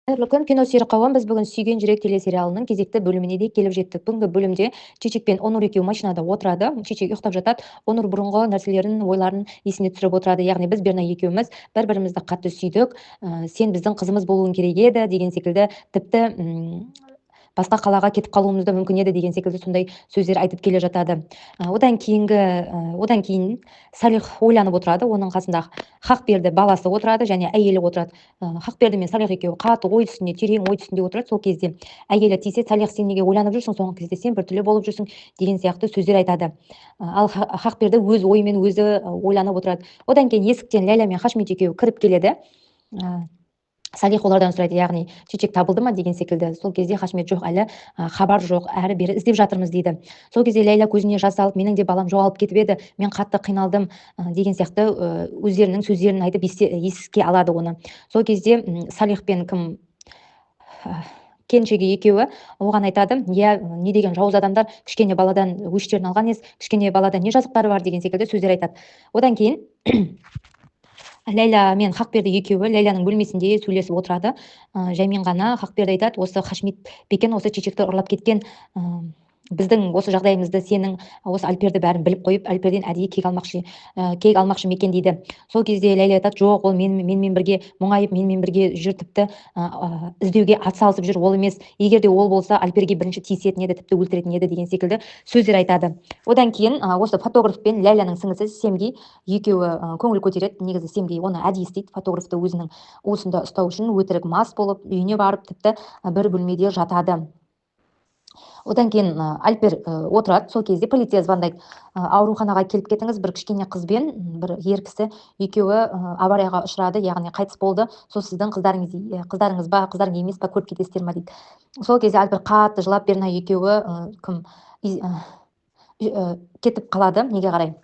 Қайырлы күн, киносүйер қауым. Біз бүгін Сүйген жүрек телесериалының кезекті бөліміне де келіп жеттік. Бүгінгі бөлімде Чечек пен Онур екеуі машинада отырады. Чечек ұйықтап жатады. Онур бұрынғы нәрселерін, ойларын есіне түсіріп отырады. Яғни біз Берна екеуміз бір-бірімізді қатты сүйдік. Сен біздің қызымыз болуың керек еді деген секілді, тіпті басқа қалаға кетіп қалуымыз да мүмкін еді деген секілді сондай сөздер айтып келе жатады. Одан кейін Салих ойланып отырады. Оның қасында Хақберді баласы отырады және әйелі отырады. Хақберді мен Салих екеуі қатты ой үстінде, терең ой үстінде отырады. Сол кезде әйелі тисе, Салих, сен неге ойланып жүрсің? Соңғы кезде сен біртүрлі болып жүрсің деген сияқты сөздер айтады. Ал Хақберді өз ойымен өзі ойланып отырады. Одан кейін есіктен Ләйла мен Хашмет екеуі кіріп келеді. Салих олардан сұрайды, яғни Чечек табылды ма деген секілді. Сол кезде Хашмет, жоқ, әлі хабар жоқ, әрі бері іздеп жатырмыз дейді. Сол кезде Ләйла көзіне жас алып, менің де балам жоғалып кетіп еді, мен қатты қиналдым деген сияқты өздерінің сөздерін айтып еске алады оны. Сол кезде Салих пен келіншегі екеуі оған айтады, иә, не деген жауыз адамдар, кішкене баладан өштерін алған емес, кішкене балада не жазықтары бар деген секілді сөздер айтады. Одан кейін Ләйла мен Хақберді екеуі Ләйланың бөлмесінде сөйлесіп отырады. Жаймен ғана Хақберді айтады, осы Хашмет бекен осы Чечекті ұрлап кеткен, біздің осы жағдайымызды сенің осы Альперді бәрін біліп қойып, Альперден әдейі кек алмақшы мекен дейді. Сол кезде Ләйла айтады, жоқ, ол менімен бірге мұңайып, менімен бірге жүр, тіпті іздеуге атсалысып жүр, ол емес. Егер де ол болса, Альперге бірінші тиісетін еді, тіпті өлтіретін еді деген секілді сөздер айтады. Одан кейін осы фотограф пен Ләйланың сіңлісі Семги екеуі көңіл көтереді. Негізі Семги оны әдейі істейді, фотографты өзінің уысында ұстау үшін, өтірік мас болып үйіне барып, тіпті бір бөлмеде жатады. Одан кейін Альпер отырады. Сол кезде полиция звондайды. Ауруханаға келіп кетіңіз, бір кішкене қызбен бір ер кісі екеуі аварияға ұшырады, яғни қайтыс болды. Сол сіздің қыздарыңыз ба, қыздарың емес па, көріп кетесіздер ма дейді. Сол кезде Альпер қатты жылап, Берна екеуі кетіп қалады. Неге қарай?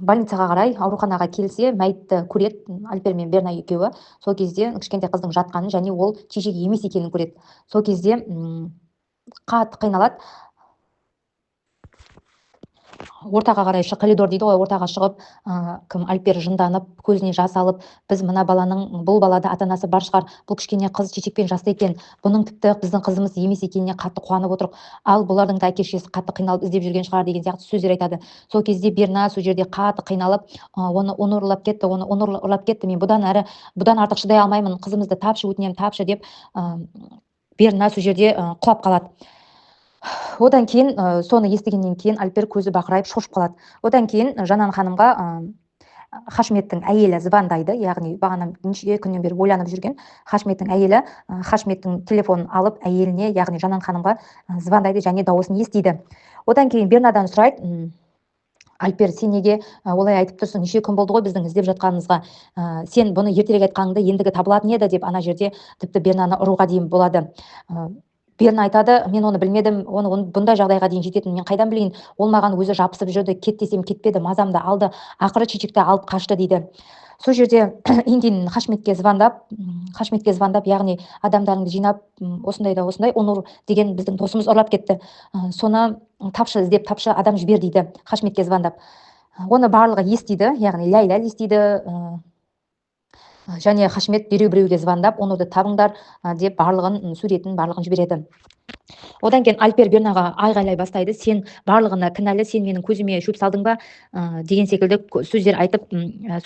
Больницаға қарай, ауруханаға келсе, мәйітті көреді Альпер мен Берна екеуі. Сол кезде кішкентай қыздың жатқанын және ол Чечек емес екенін көреді. Сол кезде қатты қиналады. Ортаға қарай коридор дейді ғой, ортаға шығып, Альпер жынданып, көзіне жас алып, біз мына бұл балада ата-анасы бар шығар, бұл кішкене қыз Чечекпен жасты екен, бұның тіпті біздің қызымыз емес екеніне қатты қуанып отырып, ал бұлардың да әке-шешесі қатты қиналып іздеп жүрген шығар деген сияқты сөздер айтады. Сол кезде Берна сол жерде қатты қиналып, оны ұрлап кетті, мен бұдан артық шыдай алмаймын, қызымызды тапшы, өтінемін, тапшы деп Берна сол жерде құлап қалады. Одан кейін соны естігеннен кейін Альпер көзі бақырайып шошып қалады. Одан кейін Жанан ханымға Хашметтің әйелі звондайды, яғни бағана неше күннен бері ойланып жүрген Хашметтің әйелі Хашметтің телефонын алып әйеліне, яғни Жанан ханымға звондайды және дауысын естиді. Одан кейін Бернадан сұрайды, Альпер, сен неге олай айтып тұрсың, неше күн болды ғой біздің іздеп жатқанымызға, сен бұны ертерек айтқаныңда ендігі табылатын еді деп ана жерде тіпті Бернаны ұруға дейін болады. Берна айтады, мен оны білмедім, оны бұндай жағдайға дейін жететінін мен қайдан білейін, ол маған өзі жабысып жүрді, кет десем кетпеді, мазамды алды, ақыры Чечекті алып қашты дейді. Сол жерде Индин Хашметке звондап, яғни адамдарыңды жинап, осындай да осындай, Онур деген біздің досымыз ұрлап кетті, соны іздеп тапшы адам жібер дейді Хашметке звондап. Оны барлығы естиді, яғни Ләйла естиді, және Хашмет біреуге звондап, Онурды табыңдар деп барлығын суретін барлығын жібереді. Одан кейін Альпер Бернаға айғайлай бастайды, сен барлығына кінәлі, сен менің көзіме шөп салдың ба деген секілді сөздер айтып,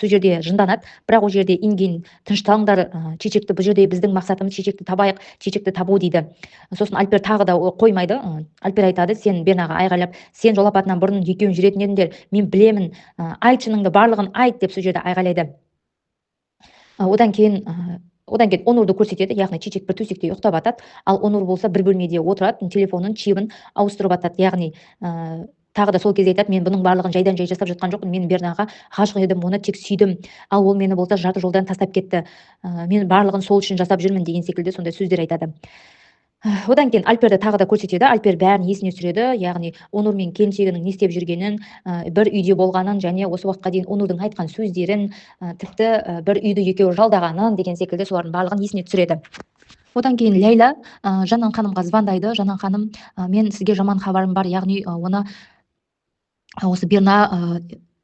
сол жерде жынданады. Бірақ ол жерде Ингин, тынышталыңдар, Чечекті, бұл жерде біздің мақсатымыз Чечекті табайық, Чечекті табу дейді. Сосын Альпер тағы да қоймайды. Альпер айтады, сен Бернаға айғайлап, сен жол апатынан бұрын екеуің жүретін едіңдер, мен білемін, айт шыныңды, барлығын айт деп сол жерде айғайлайды. Одан кейін Онурды көрсетеді, яғни Чечек бір төсекте ұйықтап жатады, ал Онур болса бір бөлмеде отырады, телефонын, чибін ауыстырып жатады. Яғни тағы да сол кезде айтады, мен бұның барлығын жайдан жай жасап жатқан жоқпын, мен Бернаға ғашық едім, оны тек сүйдім, ал ол мені болса жарты жолдан тастап кетті, мен барлығын сол үшін жасап жүрмін деген секілді сондай сөздер айтады. Одан кейін Альперді тағы да көрсетеді. Альпер бәрін есіне түсіреді, яғни Онур мен келіншегінің не істеп жүргенін, бір үйде болғанын және осы уақытқа дейін Онурдың айтқан сөздерін, тіпті бір үйді екеуі жалдағанын деген секілді солардың барлығын есіне түсіреді. Одан кейін Ләйла Жанан ханымға звондайды. Жанан ханым, мен сізге жаман хабарым бар, яғни оны осы Берна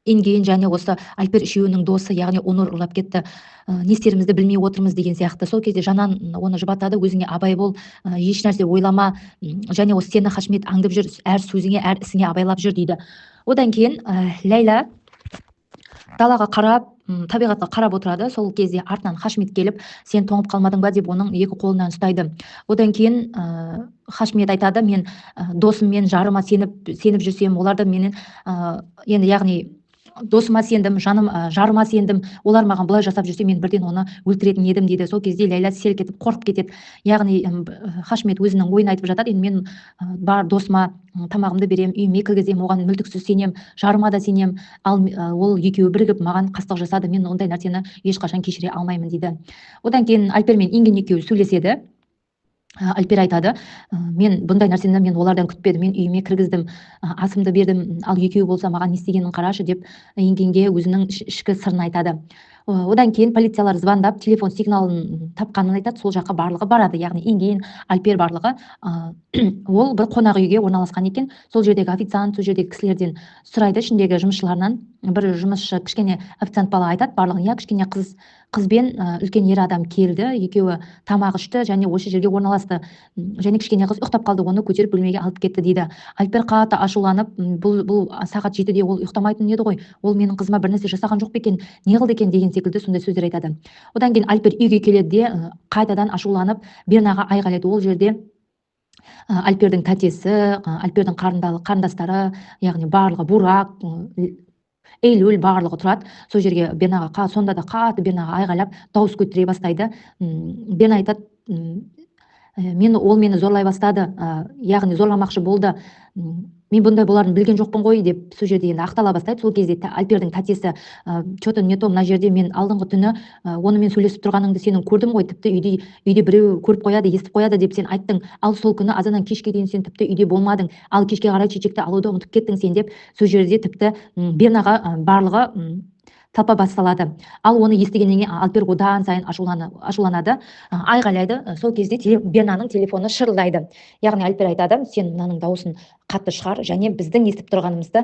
енген және осы Альпер үшеуінің досы, яғни Онур ұрлап кетті. Не істерімізді білмей отырмыз деген сияқты. Сол кезде Жанан оны жұбатады, өзіңе абай бол, еш нәрсе ойлама, және осы сені Хашмет аңдып жүр, әр сөзіңе, әр ісіңе абайлап жүр дейді. Одан кейін Ләйла далаға қарап, табиғатқа қарап отырады. Сол кезде артынан Хашмет келіп, сен тоңып қалмадың ба деп оның екі қолынан ұстайды. Одан кейін Хашмет айтады, мен досым жарыма сеніп жүрсем, оларды менен енді яғни досыма сендім, жарыма сендім, олар маған бұлай жасап жүрсе, мен бірден оны өлтіретін едім дейді. Сол кезде Ләйла селк етіп қорқып кетеді. Яғни Хашмет өзінің ойын айтып жатады. Енді мен бар досыма тамағымды берем, үйіме кіргізем, оған мүлтіксіз сенем, жарыма да сенем, ал ол екеуі бірігіп маған қастық жасады, мен ондай нәрсені ешқашан кешіре алмаймын дейді. Одан кейін Альпер мен Инген екеуі сөйлеседі. Альпер айтады, мен бұндай нәрсені мен олардан күтпедім, мен үйіме кіргіздім, асымды бердім, ал екеуі болса маған не істегенін қарашы деп Ингенге өзінің ішкі сырын айтады. Одан кейін полициялар звондап телефон сигналын тапқанын айтады. Сол жаққа барлығы барады, яғни Инген, Альпер барлығы. Ол бір қонақ үйге орналасқан екен. Сол жердегі официант, сол жердегі кісілерден сұрайды, ішіндегі жұмысшыларынан. Бір жұмысшы, кішкене официант бала айтады барлығын, иә, кішкене қыз бен үлкен ер адам келді, екеуі тамақ ішті және осы жерге орналасты, және кішкене қыз ұйықтап қалды, оны көтеріп бөлмеге алып кетті дейді. Альпер қатты ашуланып, бұл сағат 7-де ол ұйықтамайтын еді ғой, ол менің қызыма бір нәрсе жасаған жоқ па екен, не қылды екен деген секілді сондай сөздер айтады. Одан кейін Альпер үйге келеді де қайтадан ашуланып Бернаға айғайлайды. Ол жерде Альпердің тәтесі, Альпердің қарындастары, яғни барлығы, Бурак, Эйлүл барлығы тұрады. Сол жерге Бернаға сонда да қатты Бернаға айғайлап дауыс көтере бастайды. Берна айтады, ол мені зорлай бастады, яғни зорламақшы болды, мен бұндай боларын білген жоқпын ғой деп сол жерде енді ақтала бастайды. Сол кезде Альпердің тәтесі, че-то не то, мына жерде мен алдыңғы түні онымен сөйлесіп тұрғаныңды сенің көрдім ғой, тіпті үйде біреу көріп қояды, естіп қояды деп сен айттың, ал сол күні азаннан кешке дейін сен тіпті үйде болмадың, ал кешке қарай чечекті алуды ұмытып кеттің сен деп сол жерде тіпті Бернаға барлығы талпа басталады. Ал оны естігеннен кейін Альпер одан сайын ашуланады, айғайлайды. Сол кезде Бернаның телефоны шырылдайды. Яғни Альпер айтады, сен мынаның дауысын қатты шығар, және біздің естіп тұрғанымызды